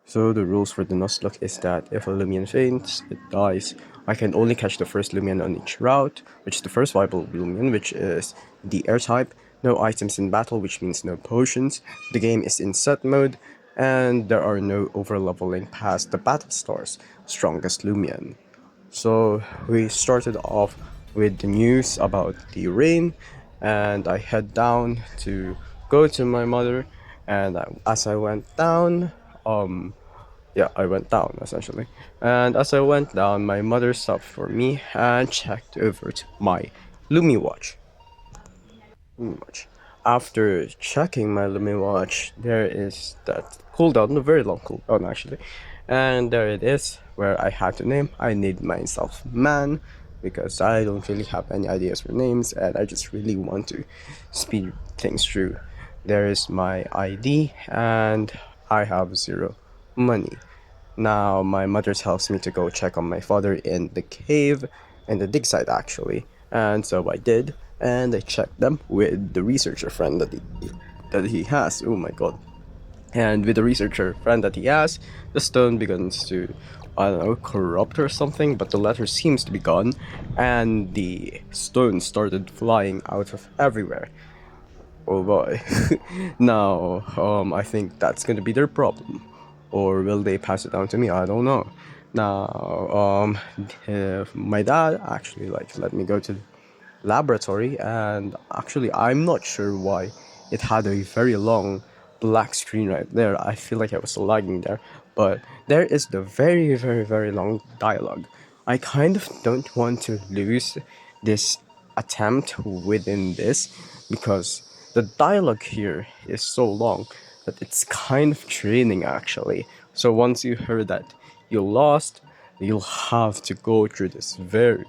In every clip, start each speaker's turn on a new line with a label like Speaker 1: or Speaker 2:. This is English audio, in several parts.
Speaker 1: So the rules for the Nuzlocke is that if a Loomian faints, it dies. I can only catch the first Loomian on each route, which is the first viable Loomian, which is the air type. No items in battle, which means no potions. The game is in set mode, and there are no overleveling past the battle stars, strongest Loomian. So we started off with the news about the rain, and I head down to go to my mother. And as I went down, yeah, I went down essentially. And as I went down, my mother stopped for me and checked over to my Lumi watch. Watch. After checking my Lumi watch, there is that cooldown, a very long cooldown actually. And there it is, where I had to name. I named myself Man because I don't really have any ideas for names and I just really want to speed things through. There is my ID and I have zero money. Now my mother tells me to go check on my father in the cave, in the dig site actually, and so I did, and I checked them with the researcher friend that he has. Oh my god! And with the researcher friend that he has, the stone begins to, I don't know, corrupt or something, but the letter seems to be gone, and the stone started flying out of everywhere. Oh boy. Now, I think that's gonna be their problem. Or will they pass it down to me? I don't know. Now, my dad actually let me go to the laboratory, and actually I'm not sure why it had a very long black screen right there. I feel like I was lagging there, but there is the very long dialogue. I kind of don't want to lose this attempt within this because the dialogue here is so long that it's kind of draining actually. So once you heard that you lost, you'll have to go through this very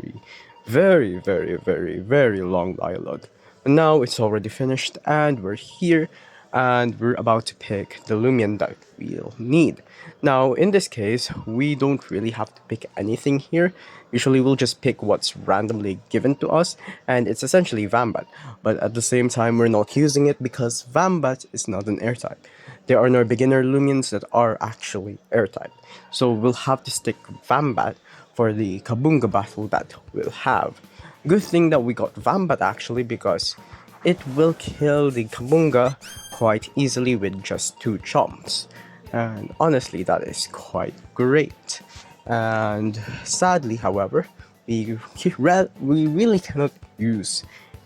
Speaker 1: long dialogue. And now it's already finished and we're here and we're about to pick the Lumion that we'll need. Now, in this case, we don't really have to pick anything here. Usually we'll just pick what's randomly given to us, and it's essentially Vambat. But at the same time, we're not using it because Vambat is not an air type. There are no beginner Lumians that are actually air type. So we'll have to stick Vambat for the Kabunga battle that we'll have. Good thing that we got Vambat actually because it will kill the Kabunga quite easily with just 2 chomps. And honestly, that is quite great. And sadly, however, we really cannot use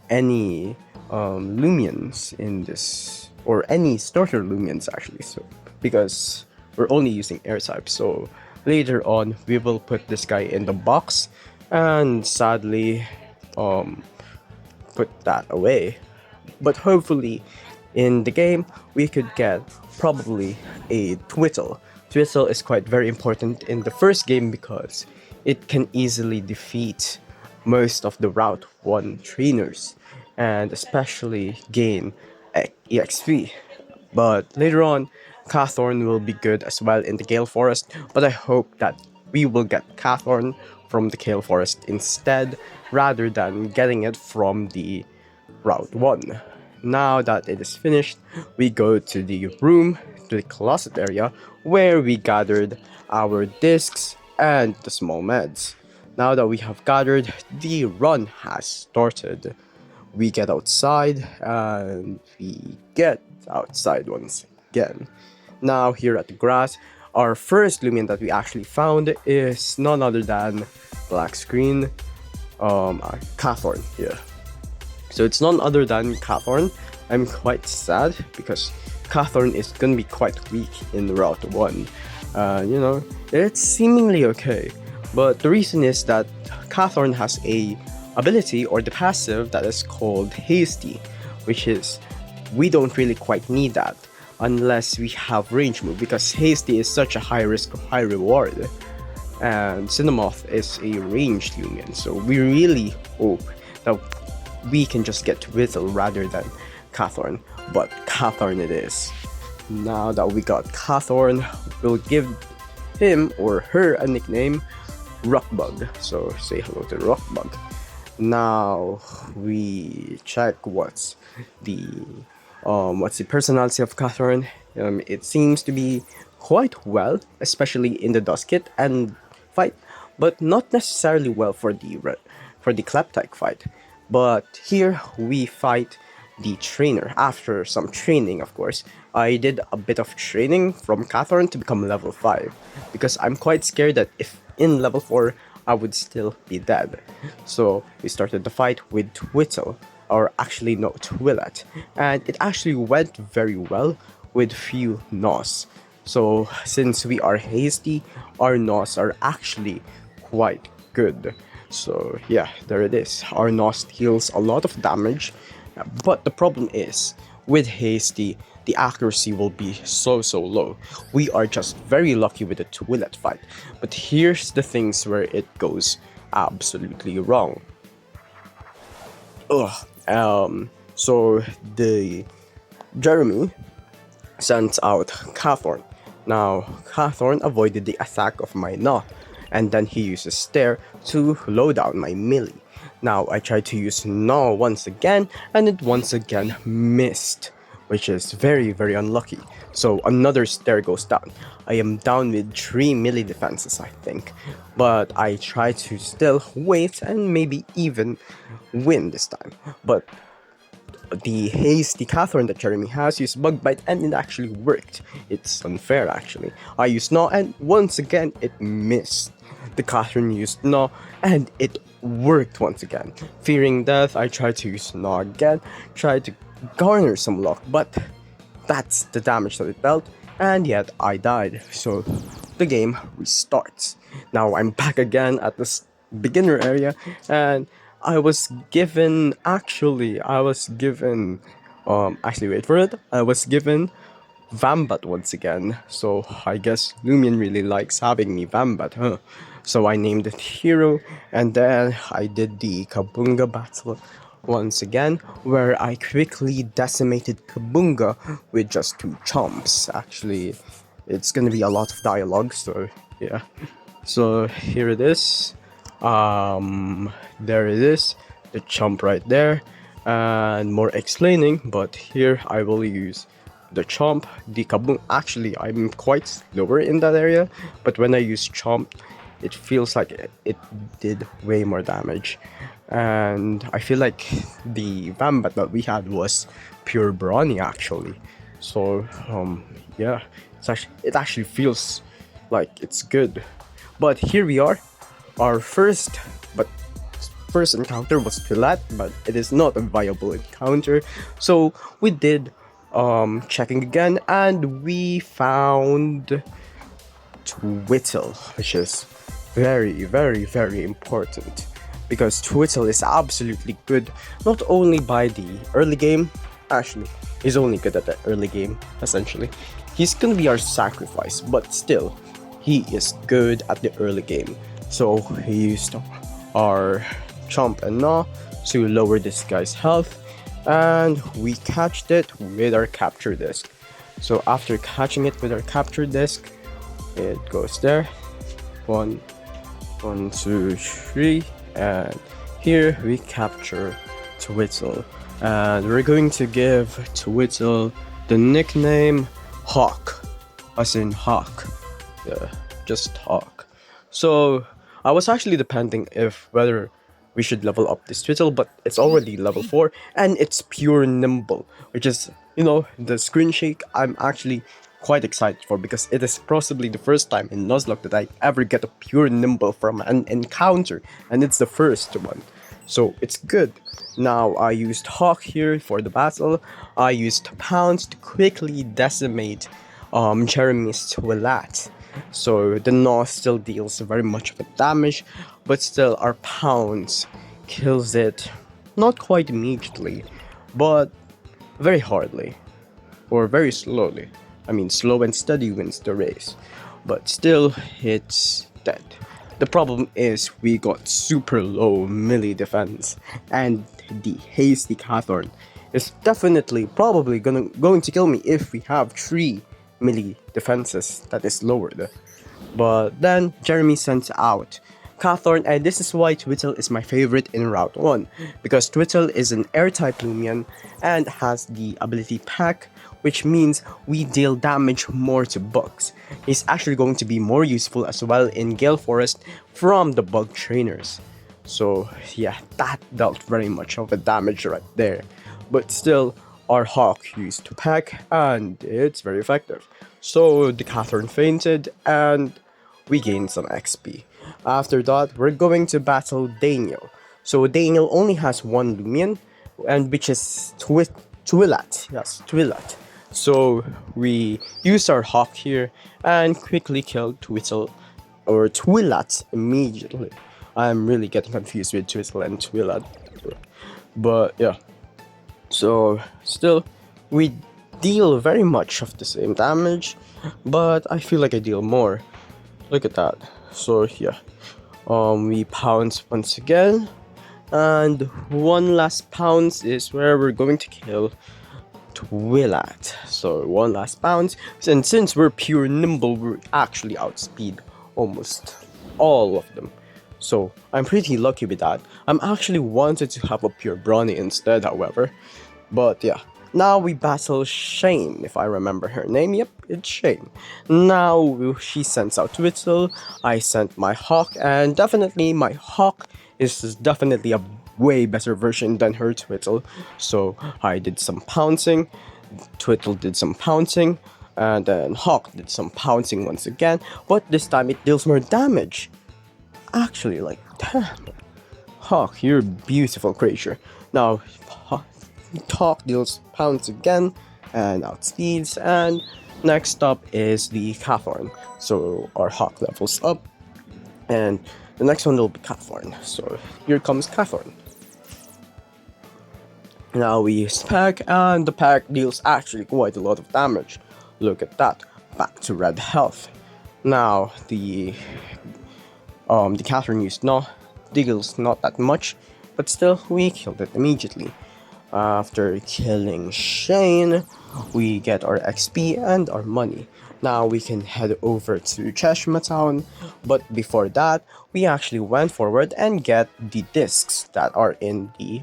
Speaker 1: any Lumians in this, or any starter Lumians actually, so because we're only using air type. So later on, we will put this guy in the box, and sadly, put that away. But hopefully, in the game, we could get probably a Twiddle. Twiddle is quite very important in the first game because it can easily defeat most of the Route 1 trainers and especially gain EXP. But later on, Cathorn will be good as well in the Gale Forest, but I hope that we will get Cathorn from the Gale Forest instead, rather than getting it from the Route 1. Now that it is finished, we go to the room, to the closet area, where we gathered our discs and the small meds. Now that we have gathered, the run has started. We get outside and we get outside once again. Now here at the grass, our first Lumion that we actually found is none other than black screen, Cathorn here. So it's none other than Cathorn. I'm quite sad because Cathorn is gonna be quite weak in Route 1. It's seemingly okay, but the reason is that Cathorn has a ability or the passive that is called Hasty, which is we don't really quite need that unless we have range move because Hasty is such a high risk, high reward. And Cinemoth is a ranged Lumion, so we really hope that we can just get Whittle rather than Cathorn, but Cathorn it is. Now that we got Cathorn, we'll give him or her a nickname, Rockbug. So say hello to Rockbug. Now we check what's the personality of Cathorn. It seems to be quite well, especially in the dust kit and fight, but not necessarily well for the Kleptyke fight. But here we fight the trainer. After some training, of course, I did a bit of training from Catherine to become level 5 because I'm quite scared that if in level 4 I would still be dead. So we started the fight with Twittle, or actually no, Twillet, and it actually went very well with few Nos. So since we are hasty, our Nos are actually quite good. So yeah, there it is. Our Nos deals a lot of damage, but the problem is, with hasty, the accuracy will be so low. We are just very lucky with the Twillet fight, but here's the things where it goes absolutely wrong. So the Jeremy sends out Cathorn. Now, Cathorn avoided the attack of my Gnaw, and then he uses Stare to low down my melee. Now, I tried to use Gnaw once again, and it once again missed, which is very unlucky. So another Stare goes down. I am down with 3 melee defenses, I think. But I try to still wait and maybe even win this time. But the hasty Catherine that Jeremy has used Bug Bite and it actually worked. It's unfair actually. I used Gnaw and once again it missed. The Catherine used Gnaw and it worked once again. Fearing death, I tried to use Gnaw again, tried to garner some luck, but that's the damage that it dealt, and yet I died. So the game restarts. Now I'm back again at this beginner area, and I was given actually wait for it. I was given Vambat once again. So I guess Loomian really likes having me Vambat, huh? So I named it Hero, and then I did the Kabunga battle once again, where I quickly decimated Kabunga with just 2 chomps. Actually, it's gonna be a lot of dialogue, so yeah. So here it is. There it is, the chomp right there, and more explaining, but here I will use the chomp, the Kabung. Actually, I'm quite slower in that area, but when I use chomp, it feels like it did way more damage. And I feel like the Vambat that we had was pure brawny actually. So yeah, it actually feels like it's good. But here we are. Our first encounter was Twillet, but it is not a viable encounter. So we did checking again, and we found Twittle, which is very important, because Twittle is absolutely good, not only by the early game, actually, he's only good at the early game, essentially. He's gonna be our sacrifice, but still, he is good at the early game. So he used our Chomp and Gnaw to lower this guy's health, and we catched it with our capture disc. So after catching it with our capture disc, it goes there. 1, 2, 3, and here we capture Twittle, and we're going to give Twittle the nickname Hawk, as in Hawk. Yeah, just Hawk. So I was actually depending if whether we should level up this Twittle, but it's already level 4 and it's pure nimble, which is, you know, the screen shake I'm actually quite excited for, because it is possibly the first time in Nuzlocke that I ever get a pure nimble from an encounter, and it's the first one. So it's good. Now I used Hawk here for the battle. I used Pounce to quickly decimate Jeremy's Twillet. So the Gnaw still deals very much of a damage, but still our Pounce kills it not quite immediately, but very hardly, or very slowly. I mean, slow and steady wins the race, but still it's dead. The problem is we got super low melee defense, and the hasty Cathorn is definitely probably going to kill me if we have 3 melee defenses that is lowered. But then Jeremy sends out Cawthorn, and this is why Twittle is my favorite in Route 1, because Twittle is an air-type Loomian and has the ability Pack, which means we deal damage more to bugs. He's actually going to be more useful as well in Gale Forest from the bug trainers. So yeah, that dealt very much of a damage right there. But still, our Hawk used to Pack, and it's very effective. So the Cawthorn fainted, and we gained some XP. After that, we're going to battle Daniel. So Daniel only has one Loomian, and which is Twillat. Yes, Twillat. So we use our Hawk here and quickly kill Twittle or Twillat immediately. I'm really getting confused with Twittle and Twillat. But yeah. So still, we deal very much of the same damage, but I feel like I deal more. Look at that. So yeah, we pounce once again, and one last pounce is where we're going to kill Twillat. So one last pounce, and since we're pure nimble, we actually outspeed almost all of them. So I'm pretty lucky with that. I'm actually wanted to have a pure brawny instead, however. But yeah, now we battle Shane, if I remember her name. Yep, it's Shane. Now she sends out Twittle, I sent my Hawk, and definitely my Hawk is definitely a way better version than her Twittle. So I did some pouncing, Twittle did some pouncing, and then Hawk did some pouncing once again, but this time it deals more damage. Actually, like, damn. Hawk, you're a beautiful creature. Now, Hawk deals pounce again and outspeeds, and next up is the Cawthorn. So our Hawk levels up, and the next one will be Cawthorn. So here comes Cawthorn. Now we use Pack, and the Pack deals actually quite a lot of damage. Look at that, back to red health. Now the Cawthorn used deals not that much, but still we killed it immediately. After killing Shane, we get our XP and our money. Now we can head over to Cheshire Town, but before that, we actually went forward and get the discs that are in the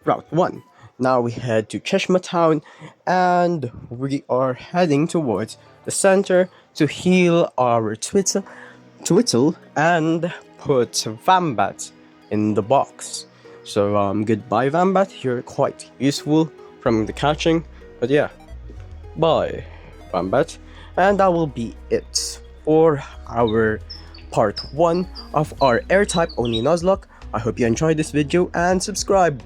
Speaker 1: Route 1. Now we head to Cheshire Town, and we are heading towards the center to heal our Twittle and put Vambat in the box. So goodbye Vambat, you're quite useful from the catching, but yeah, bye Vambat. And that will be it for our part 1 of our air type only Nuzlocke. I hope you enjoyed this video and subscribe.